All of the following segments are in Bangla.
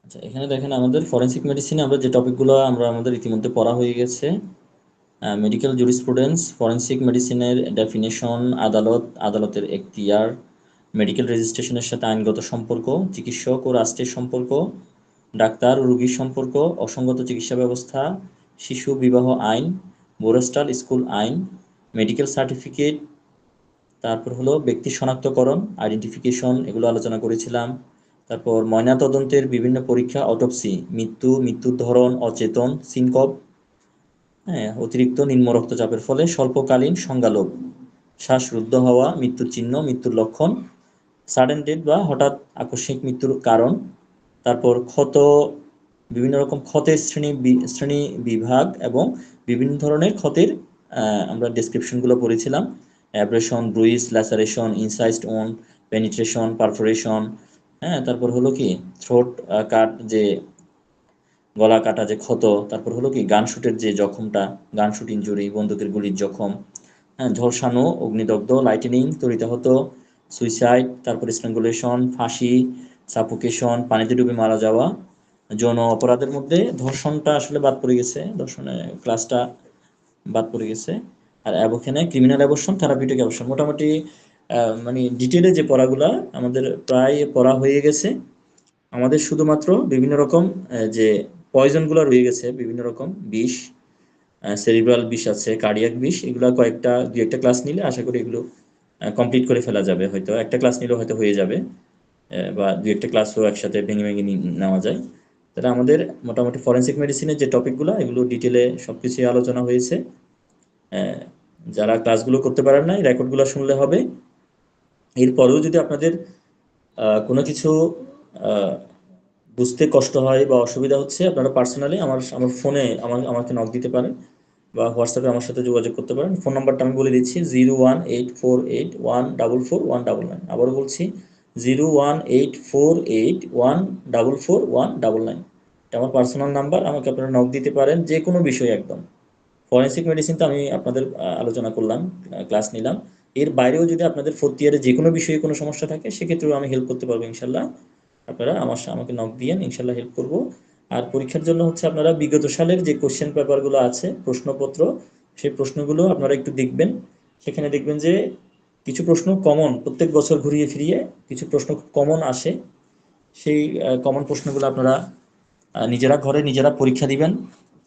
আচ্ছা, এখানে দেখেন আমাদের ফরেনসিক মেডিসিনে আমরা যে টপিকগুলো আমরা আমাদের ইতিমধ্যে পড়া হয়ে গেছে। মেডিকেল জুরিসপ্রুডেন্স, ফরেনসিক মেডিসিনের ডেফিনেশন, আদালতের এখতিয়ার, মেডিকেল রেজিস্ট্রেশনের সাথে আইনগত সম্পর্ক, চিকিৎসক ও রাষ্ট্রের সম্পর্ক, ডাক্তার ও রোগীর সম্পর্ক, অসঙ্গত চিকিৎসা ব্যবস্থা, শিশু বিবাহ আইন, বোরেস্টাল স্কুল আইন, মেডিকেল সার্টিফিকেট, তারপর হলো ব্যক্তি শনাক্তকরণ, আইডেন্টিফিকেশন, এগুলো আলোচনা করেছিলাম। তারপর ময়নাতদন্তের বিভিন্ন পরীক্ষা, অটোপসি, মৃত্যুর ধরন, অচেতন, সিনকপ, হ্যাঁ, অতিরিক্ত নিম্ন রক্তচাপের ফলে স্বল্পকালীন সংজ্ঞালোপ, শ্বাসরুদ্ধ হওয়া, মৃত্যুর চিহ্ন, মৃত্যুর লক্ষণ, সাডেন ডেথ বা হঠাৎ আকস্মিক মৃত্যুর কারণ। তারপর ক্ষত, বিভিন্ন রকম ক্ষতের শ্রেণী বিভাগ এবং বিভিন্ন ধরনের ক্ষতের আমরা ডেসক্রিপশনগুলো পড়েছিলাম। Abrasion, bruise, laceration, incised wound, penetration, perforation. হ্যাঁ, তারপর হলো কি থ্রোট কাট, যে গলা কাটা যে ক্ষত। তারপর হলো কি গানশুটের যে জখমটা, গানশুট ইনজুরি, বন্দুকের গুলির জখম। হ্যাঁ, ঝলসানো, অগ্নিদগ্ধ, লাইটেনিং, তড়িতাহত, সুইসাইড, তারপর স্ট্রাঙ্গুলেশন, ফাঁসি, সাফোকেশন, পানিতে ডুবে মারা যাওয়া। যৌন অপরাধের মধ্যে ধর্ষণটা আসলে বাদ পড়ে গেছে, ধর্ষণের ক্লাসটা বাদ পড়ে গেছে। আর এখানে ক্রিমিনাল অ্যাবর্শন, থেরাপিউটিক অ্যাবর্শন, মোটামুটি মানে ডিটেলে যে পড়াগুলা আমাদের প্রায় পড়া হয়ে গেছে। আমাদের শুধুমাত্র বিভিন্ন রকম যে পয়জনগুলো রয়ে গেছে, বিভিন্ন রকম বিষ, সেরিব্রাল বিষ আছে, কার্ডিয়াক বিষ, এগুলো দুই একটা ক্লাস নিলে আশা করি এগুলো কমপ্লিট করে ফেলা যাবে। হয়তো একটা ক্লাস নিলেও হয়তো হয়ে যাবে, বা দুই একটা ক্লাসও একসাথে ভেঙে ভেঙে নেওয়া যায়। তাহলে আমাদের মোটামুটি ফরেনসিক মেডিসিনের যে টপিকগুলো, এগুলো ডিটেলে সব কিছুই আলোচনা হয়েছে। যারা ক্লাসগুলো করতে পারেন নাই, রেকর্ডগুলো শুনলে হবে। এরপরেও যদি আপনাদের কোনো কিছু আহ, বুঝতে কষ্ট হয় বা অসুবিধা হচ্ছে, আপনারা পার্সোনালি আমার ফোনে আমাকে নক দিতে পারেন, বা হোয়াটসঅ্যাপে আমার সাথে যোগাযোগ করতে পারেন। ফোন নাম্বারটা আমি বলে দিচ্ছি, 01848144199। আবারও বলছি, 01848144199। এটা আমার পার্সোনাল নাম্বার, আমাকে আপনারা নক দিতে পারেন যে কোনো বিষয়ে একদম। ফরেনসিক মেডিসিন তো আমি আপনাদের আলোচনা করলাম, ক্লাস নিলাম। এর বাইরেও যদি আপনাদের ফোর্থ ইয়ারে যে কোনো বিষয়ে কোনো সমস্যা থাকে, সেক্ষেত্রেও আমি হেল্প করতে পারবো ইনশাল্লাহ। আপনারা আমাকে নক দিয়েন, ইনশাল্লাহ হেল্প করব। আর পরীক্ষার জন্য হচ্ছে আপনারা বিগত সালের যে কোশ্চেন পেপারগুলো আছে, প্রশ্নপত্র, সেই প্রশ্নগুলো আপনারা একটু দেখবেন। সেখানে দেখবেন যে কিছু প্রশ্ন কমন, প্রত্যেক বছর ঘুরিয়ে ফিরিয়ে কিছু প্রশ্ন কমন আসে। সেই কমন প্রশ্নগুলো আপনারা নিজেরা ঘরে নিজেরা পরীক্ষা দিবেন,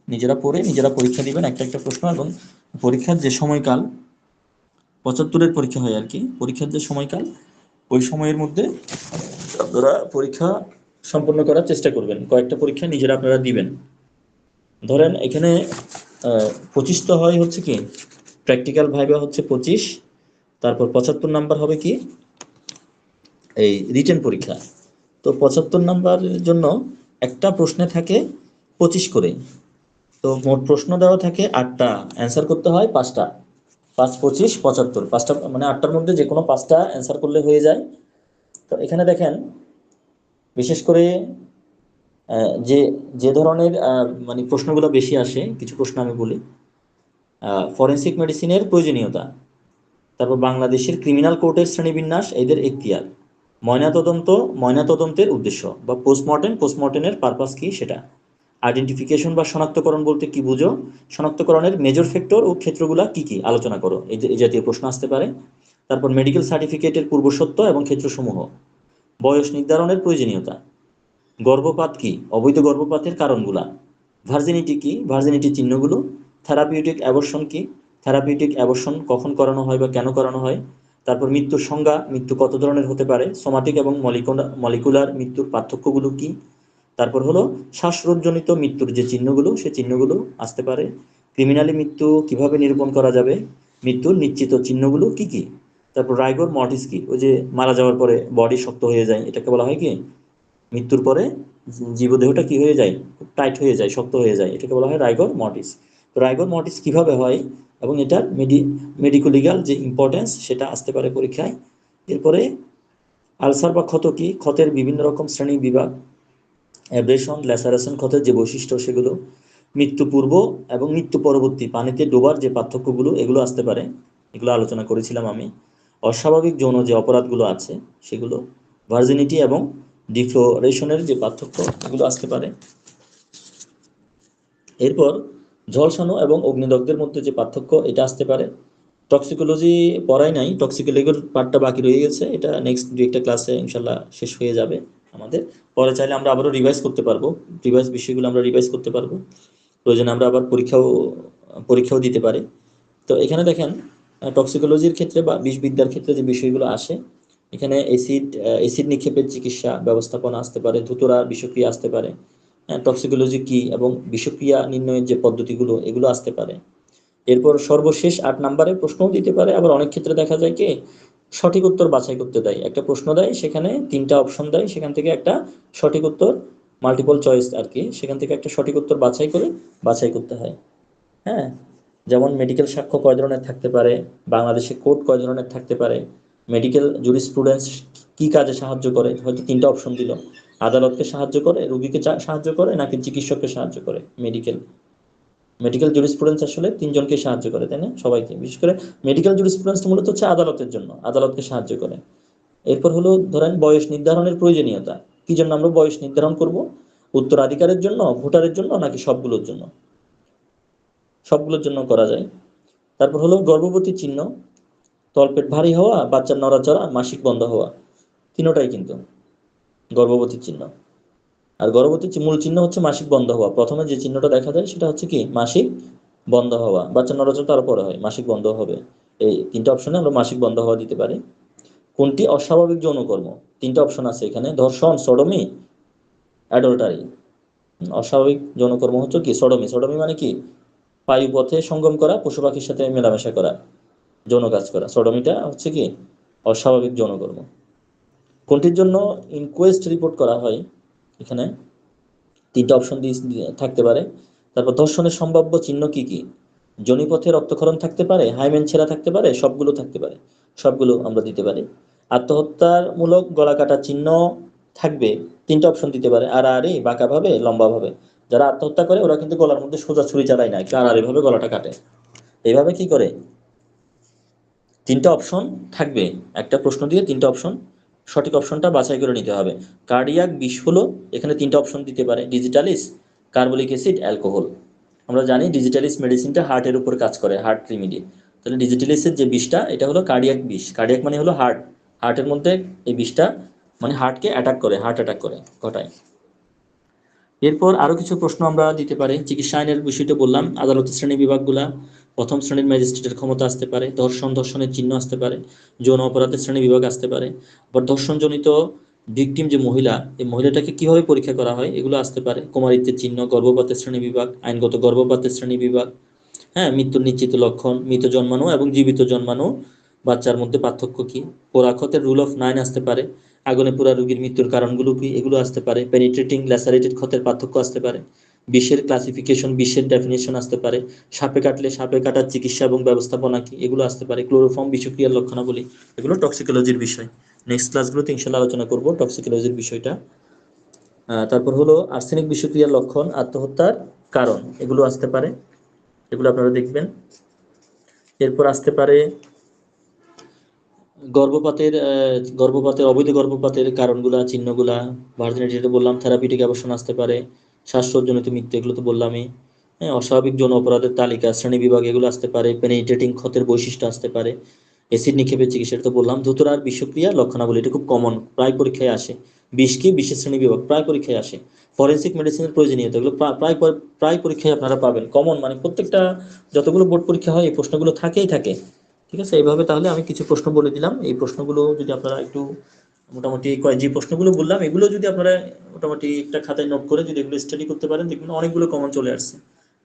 নিজেরা পড়ে নিজেরা পরীক্ষা দিবেন একটা একটা প্রশ্ন। এবং পরীক্ষার যে সময়কাল, 75-এর পরীক্ষা হয় আর কি, পরীক্ষার যে সময়কাল, ওই সময়ের মধ্যে আপনারা পরীক্ষা সম্পন্ন করার চেষ্টা করবেন। কয়েকটা পরীক্ষা নিজেরা আপনারা দিবেন। ধরেন এখানে 25 তো হয় হচ্ছে কি প্র্যাকটিক্যাল ভাইবা হচ্ছে 25, তারপর 75 নাম্বার হবে কি এই রিটেন পরীক্ষা। তো 75 নাম্বারের জন্য একটা প্রশ্নে থাকে 25 করে। তো মোট প্রশ্ন দেওয়া থাকে 8টা, অ্যান্সার করতে হয় 5টা। 5, 25, 75, 5টা মানে 8টার মধ্যে যে কোনো 5টা অ্যান্সার করলে হয়ে যায়। তো এখানে দেখেন, বিশেষ করে যে যে ধরনের মানে প্রশ্নগুলো বেশি আসে, কিছু প্রশ্ন আমি বলি। ফরেনসিক মেডিসিনের প্রয়োজনীয়তা, তারপর বাংলাদেশের ক্রিমিনাল কোর্টের শ্রেণীবিন্যাস, এদের এখতিয়ার, ময়নাতদন্ত, ময়নাতদন্তের উদ্দেশ্য বা পোস্টমর্টেমের পারপাস কি সেটা, আইডেন্টিফিকেশন বা শনাক্তকরণ বলতে কি বুঝো, শনাক্তকরণের মেজর ফ্যাক্টর ও ক্ষেত্রগুলা কি কি আলোচনা করো, এই জাতীয় প্রশ্ন আসতে পারে। তারপর মেডিকেল সার্টিফিকেটের পূর্বশর্ত এবং ক্ষেত্রসমূহ, বয়স নির্ধারণের প্রয়োজনীয়তা, গর্ভপাত কি, অবৈধ গর্ভপাতের কারণগুলা, ভার্জিনিটি কি, ভার্জিনিটির চিহ্নগুলো, থেরাপিউটিক অ্যাবর্শন কি, থেরাপিউটিক অ্যাবর্শন কখন করানো হয় বা কেন করানো হয়। তারপর মৃত্যুর সংজ্ঞা, মৃত্যু কত ধরনের হতে পারে, সোমাটিক এবং মলিকুলার মৃত্যুর পার্থক্যগুলো কি। তারপর হলো শ্বাসরোধজনিত মৃত্যুর যে চিহ্নগুলো, সে চিহ্নগুলো আসতে পারে। ক্রিমিনালি মৃত্যু কিভাবে নিরূপণ করা যাবে, মৃত্যুর নিশ্চিত চিহ্নগুলো কি কি। তারপর রাইগর মর্টিস কি, ওই যে মারা যাওয়ার পরে বডি শক্ত হয়ে যায়, এটাকে বলা হয় কি মৃত্যুর পরে জীবদেহটা কি হয়ে যায়, খুব টাইট হয়ে যায়, শক্ত হয়ে যায়, এটাকে বলা হয় রাইগর মর্টিস। তো রাইগর মর্টিস কিভাবে হয় এবং এটার মেডিকো লিগাল যে ইম্পর্টেন্স, সেটা আসতে পারে পরীক্ষায়। এরপরে আলসার বা ক্ষত কি, ক্ষতের বিভিন্ন রকম শ্রেণী বিভাগ, অ্যাব্রেশন, ল্যাসারেশন, ক্ষতের যে বৈশিষ্ট্য সেগুলো, মৃত্যু পূর্ব এবং মৃত্যু পরবর্তী পানিতে ডোবার যে পার্থক্যগুলো, এগুলো আসতে পারে, এগুলো আলোচনা করেছিলাম আমি। অস্বাভাবিক যৌন যে অপরাধগুলো আছে সেগুলো, ভার্জিনিটি এবং ডিফ্লোরেশনের যে পার্থক্য এগুলো আসতে পারে। এরপর ঝলসানো এবং অগ্নিদগ্ধের মধ্যে যে পার্থক্য এটা আসতে পারে। টক্সিকোলজি পড়াই নাই, টক্সিকোলজির পার্টটা বাকি রয়ে গেছে, এটা নেক্সট দু একটা ক্লাসে ইনশাল্লাহ শেষ হয়ে যাবে আমাদের। পরে চাইলে আমরা আবারও রিভাইজ করতে পারবো, রিভাইজ বিষয়গুলো আমরা রিভাইজ করতে পারবো, প্রয়োজনে আমরা আবার পরীক্ষাও দিতে পারি। তো এখানে দেখেন টক্সিকোলজির ক্ষেত্রে বা বিষবিদ্যার ক্ষেত্রে যে বিষয়গুলো আসে, এখানে অ্যাসিড নিক্ষেপের চিকিৎসা ব্যবস্থাপনা আসতে পারে, ধুতরা বিষক্রিয়া আসতে পারে, টক্সিকোলজি কি এবং বিষক্রিয়া নির্ণয়ের যে পদ্ধতিগুলো এগুলো আসতে পারে। এরপর সর্বশেষ 8 নম্বরে প্রশ্নও দিতে পারে, আবার অনেক ক্ষেত্রে দেখা যায় কি সঠিক উত্তর বাছাই করতে দেয়, একটা প্রশ্ন দেয় সেখানে 3টা অপশন দেয়, সেখান থেকে একটা সঠিক উত্তর, মাল্টিপল চয়েস আর কি, সেখান থেকে একটা সঠিক উত্তর বাছাই করতে হয়। হ্যাঁ, যেমন মেডিকেল সাক্ষ্য কয় ধরনের থাকতে পারে, বাংলাদেশে কোর্ট কয় ধরনের থাকতে পারে, মেডিকেল জুরিসপ্রুডেন্স কি কাজে সাহায্য করে, হয়তো 3টা অপশন দিল, আদালতকে সাহায্য করে, রুগীকে সাহায্য করে, নাকি চিকিৎসককে সাহায্য করে। মেডিকেল মেডিকেল জুরিসপ্রুডেন্স আসলে 3জনকে সাহায্য করে, তাই না, সবাইকে। বিশেষ করে মেডিকেল জুরিসপ্রুডেন্স মূলত হচ্ছে আদালতের জন্য, আদালতকে সাহায্য করে। এরপর হলো ধরেন বয়স নির্ধারণের প্রয়োজনীয়তা, কি জন্য আমরা বয়স নির্ধারণ করব, উত্তরাধিকারের জন্য, ভোটারের জন্য, নাকি সবগুলোর জন্য। সবগুলোর জন্য করা যায়। তারপর হলো গর্ভবতী চিহ্ন, তলপেট ভারী হওয়া, বাচ্চার নড়াচড়া, মাসিক বন্ধ হওয়া, তিনোটাই কিন্তু গর্ভবতী চিহ্ন। আর গর্ভবতী মূল চিহ্ন হচ্ছে মাসিক বন্ধ হওয়া, প্রথমে যে চিহ্নটা দেখা যায় সেটা হচ্ছে কি মাসিক বন্ধ হওয়া, বাচ্চার নড়াচড়া তার পরে হয়, মাসিক বন্ধ হবে। এই 3টা অপশনে আমরা মাসিক বন্ধ হওয়া দিতে পারি। কোনটি অস্বাভাবিক যৌনকর্ম, 3টা অপশন আছে এখানে, ধর্ষণ, সডমি, অ্যাডল্টারি। অস্বাভাবিক যৌনকর্ম হচ্ছে কি সডমি, সডমি মানে কি বায়ুপথে সঙ্গম করা, পশু পাখির সাথে মেলামেশা করা, যৌন কাজ করা। সডমিটা হচ্ছে কি অস্বাভাবিক যৌনকর্ম। কোনটির জন্য ইনকোয়েস্ট রিপোর্ট করা হয়, এখানে 3টা অপশন থাকতে পারে। তারপর ধর্ষণের সম্ভাব্য চিহ্ন কি কি, যোনিপথে রক্তক্ষরণ থাকতে পারে, হাইমেন ছেঁড়া থাকতে পারে, সবগুলো থাকতে পারে, সবগুলো আমরা দিতে পারি। আত্মহত্যার মূলক গলা কাটা চিহ্ন থাকবে, 3টা অপশন দিতে পারে, আড়াআড়ি, বাঁকাভাবে, লম্বাভাবে। যারা আত্মহত্যা করে ওরা কিন্তু গলার মধ্যে সোজা ছুরি চালায় না, একটু আড়াআড়ি ভাবে গলাটা কাটে। এইভাবে কি করে 3টা অপশন থাকবে, একটা প্রশ্ন দিয়ে 3টা অপশন, সঠিক অপশনটা বাছাই করে নিতে হবে। কার্ডিয়াক বিষ হলো, এখানে 3টা অপশন দিতে পারে, ডিজিটালিস, কার্বলিক অ্যাসিড, অ্যালকোহল। আমরা জানি ডিজিটালিস মেডিসিনটা হার্টের উপর কাজ করে, হার্ট রেমিডি। তাহলে ডিজিটালিসের যে বিষটা এটা হলো কার্ডিয়াক বিষ, কার্ডিয়াক মানে হলো হার্ট, হার্টের মধ্যে এই বিষটা মানে হার্টকে অ্যাটাক করে, হার্ট অ্যাটাক করে ঘটায়। এরপর আরো কিছু প্রশ্ন আমরা দিতে পারি। চিকিৎসা আইনের বিষয়টা বললাম, আদালতের শ্রেণী বিভাগগুলা, প্রথম শ্রেণীর ম্যাজিস্ট্রেটের ক্ষমতা আসতে পারে, ধর্ষণের চিহ্ন আসতে পারে, যৌন অপরাধের শ্রেণী বিভাগ আসতে পারে, আবার ধর্ষণজনিত ভিকটিম যে মহিলা, এই মহিলাটাকে কিভাবে পরীক্ষা করা হয় এগুলো আসতে পারে, কুমারিত্বের চিহ্ন, গর্ভপাতের শ্রেণী বিভাগ, আইনগত গর্ভপাতের শ্রেণী বিভাগ, হ্যাঁ, মৃত্যুর নিশ্চিত লক্ষণ, মৃত জন্মানো এবং জীবিত জন্মানো বাচ্চার মধ্যে পার্থক্য কি, পোড়াক্ষতের রুল অফ 9 আসতে পারে, আগুনে পোড়া রোগীর মৃত্যুর কারণগুলো কি এগুলো আসতে পারে, পেনিট্রেটিং ল্যাসারেটেড ক্ষতের পার্থক্য আসতে পারে, বিষের ক্লাসিফিকেশন, বিষের ডেফিনেশন আসতে পারে, সাপে কাটলে সাপে কাটার চিকিৎসা এবং ব্যবস্থাপনা কি এগুলো আসতে পারে, ক্লোরোফর্ম বিষক্রিয়ার লক্ষণাবলী, এগুলো টক্সিকোলজির বিষয়। নেক্সট ক্লাসগুলোতে ইনশাল্লাহ আলোচনা করব টক্সিকোলজির বিষয়টা। তারপর হলো আর্সেনিক বিষক্রিয়ার লক্ষণ, আত্মহত্যার কারণ, এগুলো আসতে পারে, এগুলো আপনারা দেখবেন। এরপর আসতে পারে গর্ভপাতের অবৈধ গর্ভপাতের কারণগুলা, চিহ্নগুলা, ভার্জিনিটি যেটা বললাম, থেরাপিউটিক অ্যাবর্শন আসতে পারে, শ্বাসরোধজনিত মৃত্যু, এগুলো তো বললামই। হ্যাঁ, অস্বাভাবিক যৌন অপরাধের তালিকা, শ্রেণী বিভাগ, এগুলো আসতে পারে, পেনিট্রেটিং ক্ষতের বৈশিষ্ট্য আসতে পারে, অ্যাসিড নিক্ষেপের চিকিৎসা, এটা তো বললাম, ধুতরার বিষক্রিয়া লক্ষণাবলী, এটা খুব কমন, প্রায় পরীক্ষায় আসে। বিষ কি, বিশেষ শ্রেণী বিভাগ, প্রায় পরীক্ষায় আসে। ফরেনসিক মেডিসিনের প্রয়োজনীয়তা, এগুলো প্রায় পরীক্ষায় আপনারা পাবেন, কমন, মানে প্রত্যেকটা যতগুলো বোর্ড পরীক্ষা হয় এই প্রশ্নগুলো থাকেই থাকে। ঠিক আছে, এইভাবে তাহলে আমি কিছু প্রশ্ন বলে দিলাম, এই প্রশ্নগুলো যদি আপনারা একটু মোটামুটি যে প্রশ্নগুলো বললাম এগুলো যদি আপনারা মোটামুটি একটা খাতায় নোট করে যদি এগুলো স্টাডি করতে পারেন, দেখবেন অনেকগুলো কমন চলে আসছে।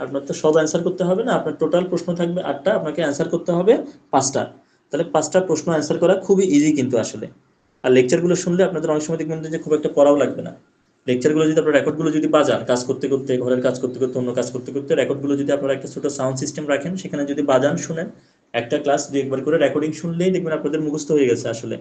আপনার তো সব অ্যান্সার করতে হবে না, আপনার টোটাল প্রশ্ন থাকবে 8টা, আপনাকে অ্যান্সার করতে হবে 5টা। তাহলে 5টা প্রশ্ন অ্যান্সার করা খুবই ইজি কিন্তু আসলে। আর লেকচারগুলো শুনলে আপনাদের অনেক সময় দেখবেন যে খুব একটা পড়াও লাগবে না। লেকচারগুলো যদি আপনার রেকর্ডগুলো যদি বাজান, কাজ করতে করতে, ঘরের কাজ করতে করতে, অন্য কাজ করতে করতে, রেকর্ডগুলো যদি আপনারা একটা ছোট সাউন্ড সিস্টেম রাখেন, সেখানে যদি বাজান শুনেন, একটা ক্লাস 2 একবার করে রেকর্ডিং শুনলেই দেখবেন আপনাদের মুখস্থ হয়ে গেছে আসলে।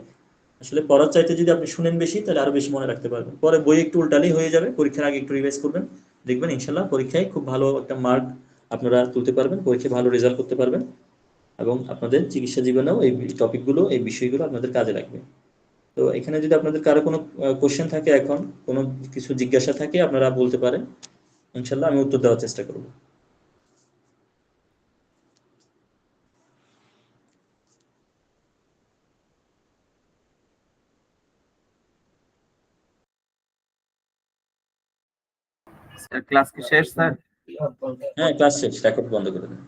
আসলে পড়ার চাইতে যদি আপনি শুনেন বেশি, তাহলে আরো বেশি মনে রাখতে পারবেন, পরে বই একটু উল্টালেই হয়ে যাবে, পরীক্ষার আগে একটু রিভাইজ করবেন, দেখবেন ইনশাল্লাহ পরীক্ষায় খুব ভালো একটা মার্ক আপনারা তুলতে পারবেন, পরীক্ষায় ভালো রেজাল্ট করতে পারবেন, এবং আপনাদের চিকিৎসা জীবনেও এই টপিকগুলো, এই বিষয়গুলো আপনাদের কাজে লাগবে। তো এখানে যদি আপনাদের কারো কোনো কোশ্চেন থাকে, এখন কোনো কিছু জিজ্ঞাসা থাকে, আপনারা বলতে পারেন, ইনশাল্লাহ আমি উত্তর দেওয়ার চেষ্টা করব। স্যার ক্লাস কি শেষ স্যার? হ্যাঁ, ক্লাস শেষ, রেকর্ড বন্ধ করে দেন।